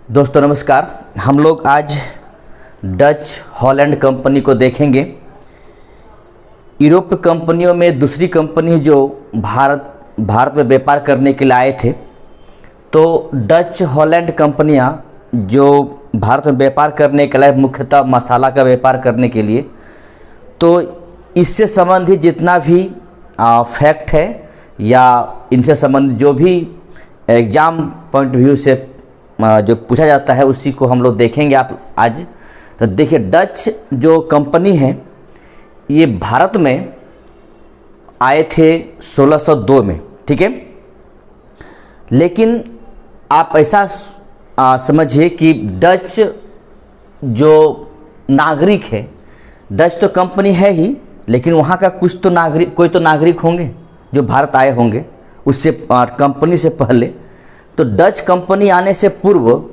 दोस्तों नमस्कार। हम लोग आज डच हॉलैंड कंपनी को देखेंगे। यूरोप कंपनियों में दूसरी कंपनी जो भारत में व्यापार करने के लिए आए थे, तो डच हॉलैंड कंपनियां जो भारत में व्यापार करने के लिए मुख्यतः मसाला का व्यापार करने के लिए, तो इससे संबंधित जितना भी फैक्ट है या इनसे संबंधित जो भी एग्ज़ाम पॉइंट व्यू से जो पूछा जाता है उसी को हम लोग देखेंगे आप आज। तो देखिए, डच जो कंपनी है ये भारत में आए थे 1602 में, ठीक है। लेकिन आप ऐसा समझिए कि डच जो नागरिक है, डच तो कंपनी है ही, लेकिन वहाँ का कोई तो नागरिक होंगे जो भारत आए होंगे उससे कंपनी से पहले। तो डच कंपनी आने से पूर्व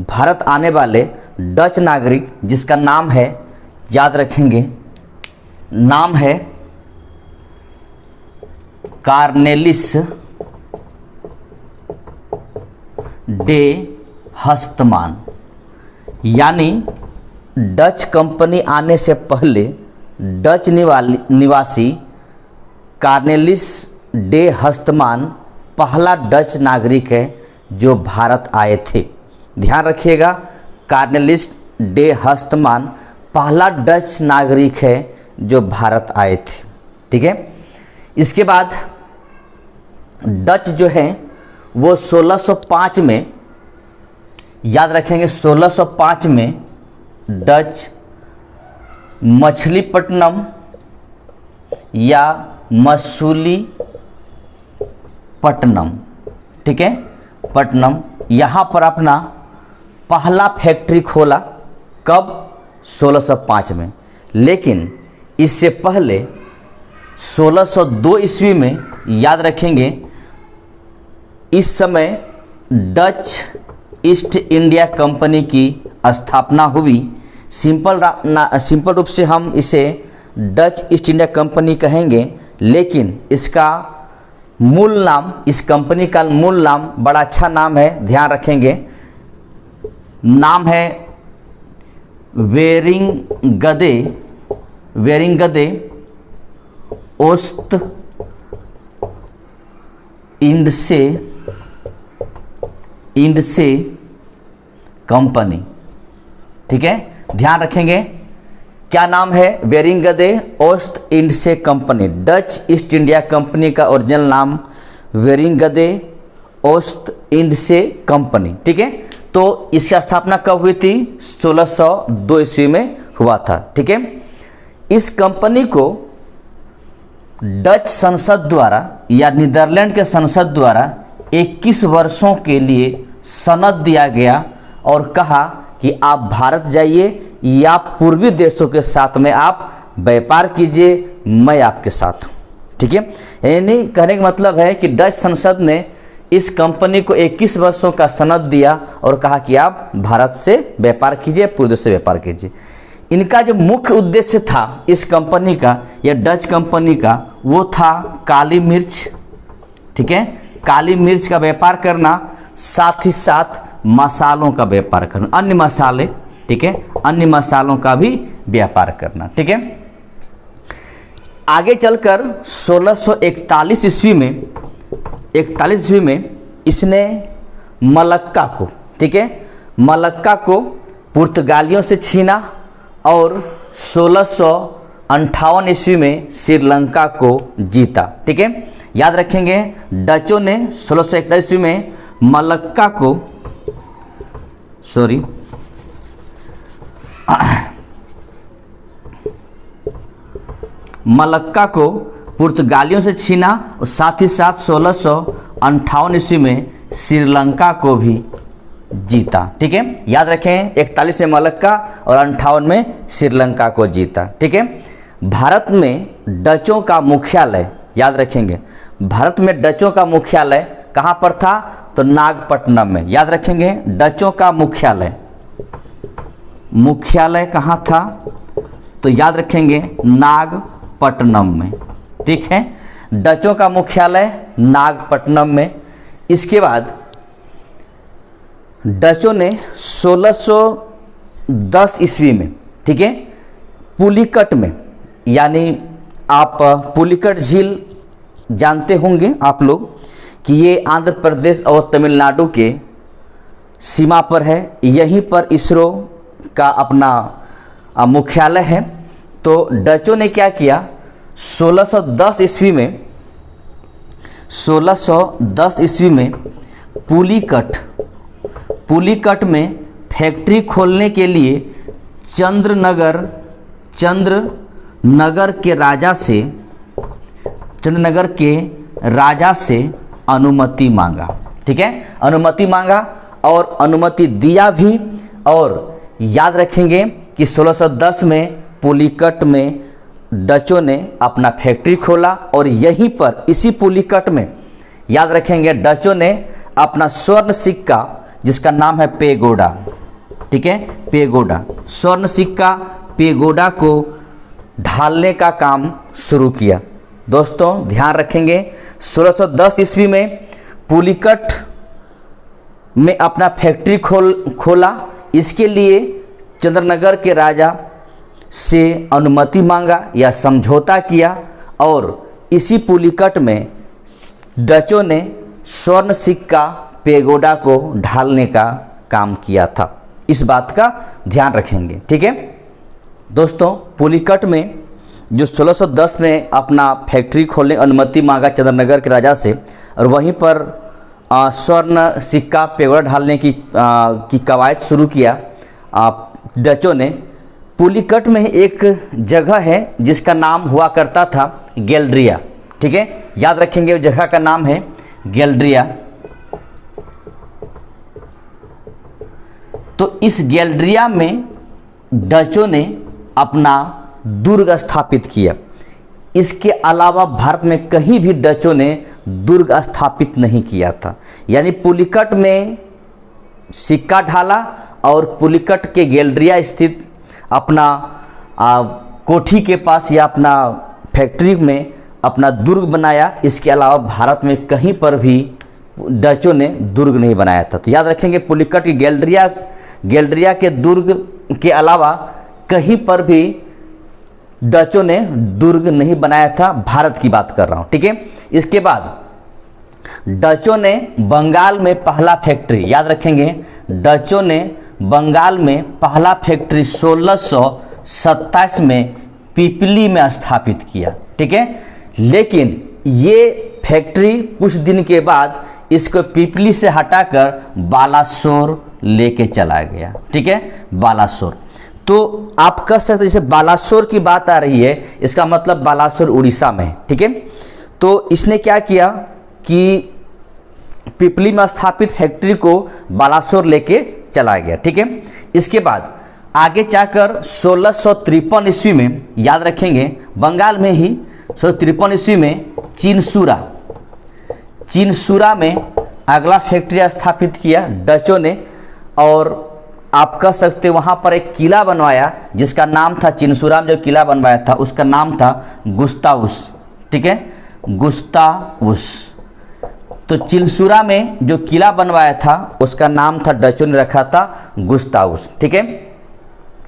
भारत आने वाले डच नागरिक, जिसका नाम है, याद रखेंगे, नाम है कार्नेलिस डे हस्तमान, यानी डच कंपनी आने से पहले डच निवासी कार्नेलिस डे हस्तमान पहला डच नागरिक है जो भारत आए थे। ध्यान रखिएगा, कार्नेलिस डे हस्तमान पहला डच नागरिक है जो भारत आए थे, ठीक है। इसके बाद डच जो है वो 1605 में, याद रखेंगे, 1605 में डच मछलीपट्टनम या मसूलीपट्टनम, ठीक है, पट्टनम, यहाँ पर अपना पहला फैक्ट्री खोला। कब? 1605 में। लेकिन इससे पहले 1602 ईस्वी में, याद रखेंगे, इस समय डच ईस्ट इंडिया कंपनी की स्थापना हुई। सिंपल रूप से हम इसे डच ईस्ट इंडिया कंपनी कहेंगे, लेकिन इसका मूल नाम, इस कंपनी का मूल नाम बड़ा अच्छा नाम है, ध्यान रखेंगे, नाम है वेरिंगदे ओस्ट इंडसे कंपनी, ठीक है। ध्यान रखेंगे क्या नाम है? Vereenigde Oost Indische company. Dutch East India company का ओरिजिनल नाम वेरिंगदे ओस्ट इंडसे कंपनी, ठीक है। तो इसकी स्थापना कब हुई थी? 1602 ईस्वी में हुआ था, ठीक है। इस कंपनी को डच संसद द्वारा या नीदरलैंड के संसद द्वारा 21 वर्षों के लिए सनद दिया गया और कहा कि आप भारत जाइए या पूर्वी देशों के साथ में आप व्यापार कीजिए, मैं आपके साथ हूँ, ठीक है। यानी कहने का मतलब है कि डच संसद ने इस कंपनी को 21 वर्षों का सनद दिया और कहा कि आप भारत से व्यापार कीजिए, पूर्वी देश से व्यापार कीजिए। इनका जो मुख्य उद्देश्य था इस कंपनी का या डच कंपनी का, वो था काली मिर्च, ठीक है, काली मिर्च का व्यापार करना, साथ ही साथ मसालों का व्यापार करना, अन्य मसाले, ठीक है, अन्य मसालों का भी व्यापार करना, ठीक है। आगे चलकर 1641 ईस्वी में इसने मलक्का को, ठीक है, मलक्का को पुर्तगालियों से छीना और 1658 ईस्वी में श्रीलंका को जीता, ठीक है। याद रखेंगे, डचों ने 1641 ईस्वी में मलक्का को, मलक्का को पुर्तगालियों से छीना और साथ ही साथ 1658 ईस्वी में श्रीलंका को भी जीता, ठीक है। याद रखें, 41 में मलक्का और 58 में श्रीलंका को जीता, ठीक है। भारत में डचों का मुख्यालय, याद रखेंगे, भारत में डचों का मुख्यालय कहाँ पर था? तो नागपट्टनम में। याद रखेंगे, डचों का मुख्यालय कहाँ था? तो याद रखेंगे नागपट्टनम में, ठीक है। डचों का मुख्यालय नागपट्टनम में। इसके बाद डचों ने 1610 ईस्वी में, ठीक है, पुलिकट में, यानी आप पुलिकट झील जानते होंगे आप लोग कि ये आंध्र प्रदेश और तमिलनाडु के सीमा पर है। यहीं पर इसरो का अपना मुख्यालय है। तो डचों ने क्या किया, 1610 ईस्वी में पुलिकट में फैक्ट्री खोलने के लिए चंद्रनगर के राजा से अनुमति मांगा, ठीक है, अनुमति मांगा और अनुमति दिया भी। और याद रखेंगे कि 1610 में पुलिकट में डचों ने अपना फैक्ट्री खोला और यहीं पर इसी पुलिकट में, याद रखेंगे, डचों ने अपना स्वर्ण सिक्का जिसका नाम है पेगोडा, ठीक है, पेगोडा, स्वर्ण सिक्का पेगोडा को ढालने का काम शुरू किया। दोस्तों ध्यान रखेंगे 1610 ईस्वी में पुलिकट में अपना फैक्ट्री खोला। इसके लिए चंद्रनगर के राजा से अनुमति मांगा या समझौता किया और इसी पुलिकट में डचों ने स्वर्ण सिक्का पेगोडा को ढालने का काम किया था। इस बात का ध्यान रखेंगे, ठीक है। दोस्तों पुलिकट में जो 1610 में अपना फैक्ट्री खोलने अनुमति मांगा चंद्रनगर के राजा से और वहीं पर स्वर्ण सिक्का पेगोडा ढालने की कवायद शुरू किया डचों ने। पुलिकट में एक जगह है जिसका नाम हुआ करता था गैलरिया, ठीक है, याद रखेंगे जगह का नाम है गैलरिया। तो इस गैलरिया में डचों ने अपना दुर्ग स्थापित किया। इसके अलावा भारत में कहीं भी डचों ने दुर्ग स्थापित नहीं किया था। यानी पुलिकट में सिक्का ढाला और पुलिकट के गैलरिया स्थित अपना कोठी के पास या अपना फैक्ट्री में अपना दुर्ग बनाया। इसके अलावा भारत में कहीं पर भी डचों ने दुर्ग नहीं बनाया था। तो याद रखेंगे पुलिकट की गैलरिया के दुर्ग के अलावा कहीं पर भी डचों ने दुर्ग नहीं बनाया था। भारत की बात कर रहा हूँ, ठीक है। इसके बाद डचों ने बंगाल में पहला फैक्ट्री, याद रखेंगे डचों ने बंगाल में पहला फैक्ट्री 1627 में पिपली में स्थापित किया, ठीक है। लेकिन ये फैक्ट्री कुछ दिन के बाद इसको पिपली से हटाकर बालासोर लेके चला गया, ठीक है, बालासोर। तो आप कह सकते हैं जैसे बालासोर की बात आ रही है, इसका मतलब बालासोर उड़ीसा में है, ठीक है। तो इसने क्या किया कि पिपली में स्थापित फैक्ट्री को बालासोर लेके चला गया, ठीक है। इसके बाद आगे जाकर 1653 ईस्वी में, याद रखेंगे बंगाल में ही 1653 ईस्वी में चिनसुरा में अगला फैक्ट्री स्थापित किया डचों ने। और आप कह सकते वहाँ पर एक किला बनवाया जिसका नाम था, चिनसुरा में जो किला बनवाया था उसका नाम था गुस्तावुस, ठीक है, गुस्तावुस। तो चिनसुरा में जो किला बनवाया था उसका नाम था, डचों ने रखा था गुस्तावुस, ठीक है।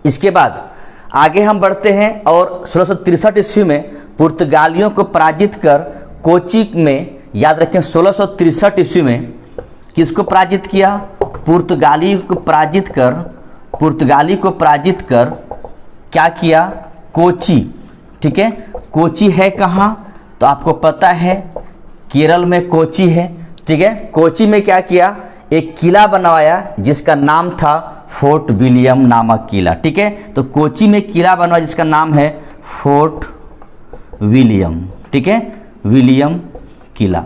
इसके बाद आगे हम बढ़ते हैं और 1663 ईस्वी में पुर्तगालियों को पराजित कर कोची में, याद रखें 1663 ईस्वी में किसको पराजित किया, पुर्तगाली को पराजित कर क्या किया, कोची, ठीक है। कोची है कहाँ, तो आपको पता है केरल में कोची है, ठीक है। कोची में क्या किया, एक किला बनवाया जिसका नाम था फोर्ट विलियम नामक किला, ठीक है। तो कोची में किला बनवाया जिसका नाम है फोर्ट विलियम, ठीक है, विलियम किला।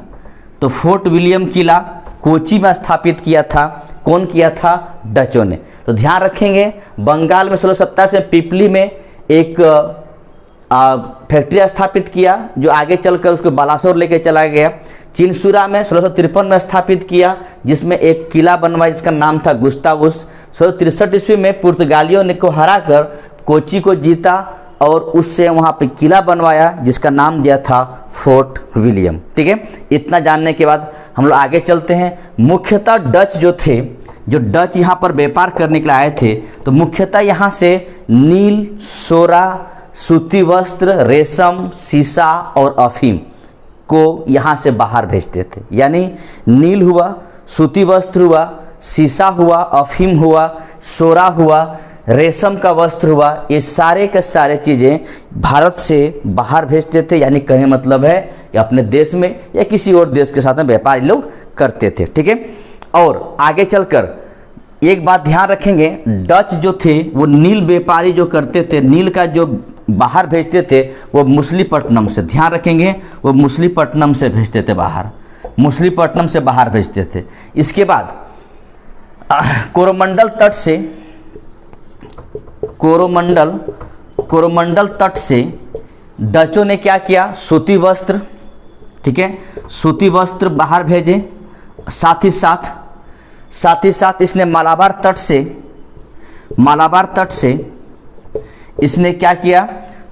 तो फोर्ट विलियम किला कोची में स्थापित किया था, कौन किया था, डचों ने। तो ध्यान रखेंगे बंगाल में 1627 में पिपली में एक फैक्ट्री स्थापित किया जो आगे चलकर उसको बालासोर लेके चला गया। चिनसुरा में 1653 में स्थापित किया जिसमें एक किला बनवाया जिसका नाम था गुस्तावुस। 1663 ईस्वी में पुर्तगालियों ने को हराकर कोची को जीता और उससे वहाँ पे किला बनवाया जिसका नाम दिया था फोर्ट विलियम, ठीक है। इतना जानने के बाद हम लोग आगे चलते हैं। मुख्यतः डच जो थे, जो डच यहाँ पर व्यापार करने के लिए आए थे, तो मुख्यतः यहाँ से नील, सोरा, सूती वस्त्र, रेशम, सीसा और अफीम को यहाँ से बाहर भेजते थे। यानी नील हुआ, सूती वस्त्र हुआ, सीसा हुआ, अफीम हुआ, सोरा हुआ, रेशम का वस्त्र हुआ, ये सारे के सारे चीज़ें भारत से बाहर भेजते थे। यानी कहने मतलब है कि अपने देश में या किसी और देश के साथ में व्यापारी लोग करते थे। ठीक है, और आगे चलकर एक बात ध्यान रखेंगे, डच जो थे वो नील व्यापारी जो करते थे, नील का जो बाहर भेजते थे वो मछलीपट्टनम से, ध्यान रखेंगे, वो मछलीपट्टनम से भेजते थे बाहर, मछलीपट्टनम से बाहर भेजते थे। इसके बाद कोरोमंडल तट से, कोरोमंडल तट से डचों ने क्या किया, सूती वस्त्र, ठीक है, सूती वस्त्र बाहर भेजे। साथ ही साथ इसने मालाबार तट से इसने क्या किया,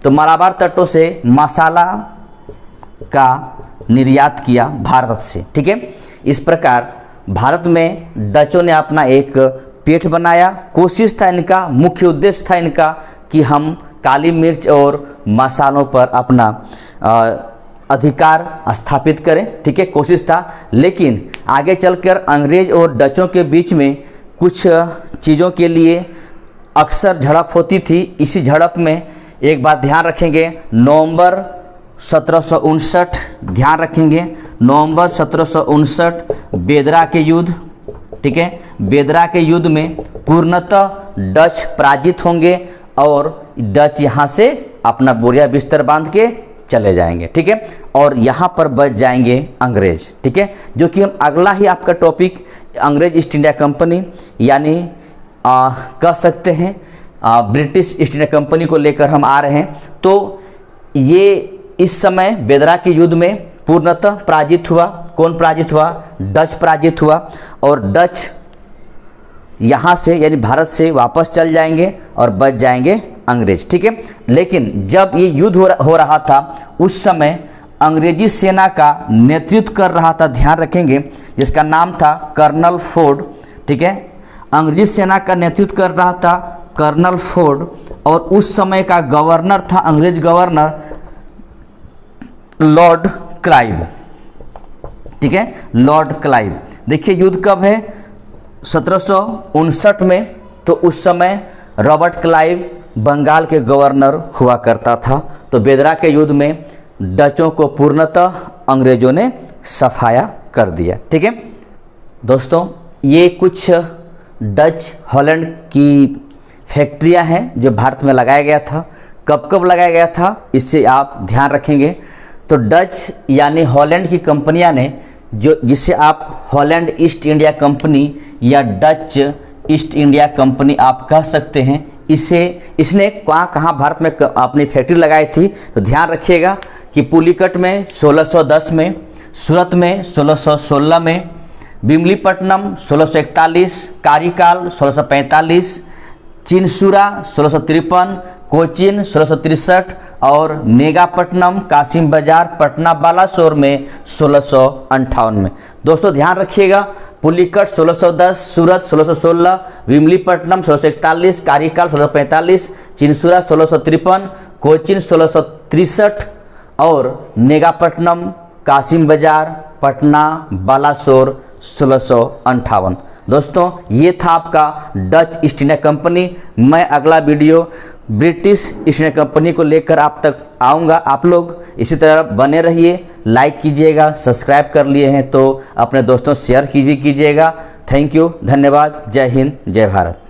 तो मालाबार तटों से मसाला का निर्यात किया भारत से। ठीक है, इस प्रकार भारत में डचों ने अपना एक पेठ बनाया। कोशिश था इनका, मुख्य उद्देश्य था इनका कि हम काली मिर्च और मसालों पर अपना अधिकार स्थापित करें। ठीक है, कोशिश था, लेकिन आगे चलकर अंग्रेज और डचों के बीच में कुछ चीज़ों के लिए अक्सर झड़प होती थी। इसी झड़प में एक बात ध्यान रखेंगे, नवंबर 1759, ध्यान रखेंगे, नवंबर 1759 बेदरा के युद्ध, ठीक है, बेदरा के युद्ध में पूर्णतः डच पराजित होंगे और डच यहाँ से अपना बोरिया बिस्तर बांध के चले जाएंगे। ठीक है, और यहाँ पर बच जाएंगे अंग्रेज। ठीक है, जो कि हम अगला ही आपका टॉपिक अंग्रेज ईस्ट इंडिया कंपनी यानी कह सकते हैं ब्रिटिश ईस्ट इंडिया कंपनी को लेकर हम आ रहे हैं। तो ये इस समय बेदरा के युद्ध में पूर्णतः पराजित हुआ। कौन पराजित हुआ? डच पराजित हुआ, और डच यहाँ से यानी भारत से वापस चल जाएंगे और बच जाएंगे अंग्रेज। ठीक है, लेकिन जब ये युद्ध हो रहा था उस समय अंग्रेजी सेना का नेतृत्व कर रहा था, ध्यान रखेंगे, जिसका नाम था कर्नल फोर्ड। ठीक है, अंग्रेजी सेना का नेतृत्व कर रहा था कर्नल फोर्ड, और उस समय का गवर्नर था, अंग्रेज गवर्नर लॉर्ड क्लाइव। ठीक है, लॉर्ड क्लाइव। देखिए युद्ध कब है? 1759 में। तो उस समय रॉबर्ट क्लाइव बंगाल के गवर्नर हुआ करता था। तो बेदरा के युद्ध में डचों को पूर्णतः अंग्रेजों ने सफाया कर दिया। ठीक है दोस्तों, ये कुछ डच हॉलैंड की फैक्ट्रियां हैं जो भारत में लगाया गया था। कब कब लगाया गया था इससे आप ध्यान रखेंगे। तो डच यानी हॉलैंड की कंपनियां ने, जो जिसे आप हॉलैंड ईस्ट इंडिया कंपनी या डच ईस्ट इंडिया कंपनी आप कह सकते हैं, इसने कहाँ भारत में अपनी फैक्ट्री लगाई थी। तो ध्यान रखिएगा कि पुलिकट में 1610 में, सूरत में 1616 में, बिमलीपट्टनम 1641, कारिकाल 1645, चिनसुरा 1653, कोचीन 1663 और मेगापट्टनम, कासिम बाजार, पटना, बालासोर में 1658 में। दोस्तों ध्यान रखिएगा, पुलिकट 1610, सूरत 1616, विमलीपट्टनम 1641, कारिकाल 1645, चिनसुरा 1653, कोचीन 1663 और मेगापट्टनम, कासिम बाजार, पटना, बालासोर 1658। दोस्तों ये था आपका डच ईस्ट इंडिया कंपनी। मैं अगला video British east India company को लेकर आप तक आऊँगा। आप लोग इसी तरह बने रहिए, लाइक कीजिएगा, सब्सक्राइब कर लिए हैं तो अपने दोस्तों शेयर भी कीजिएगा। थैंक यू, धन्यवाद, जय हिंद, जय भारत।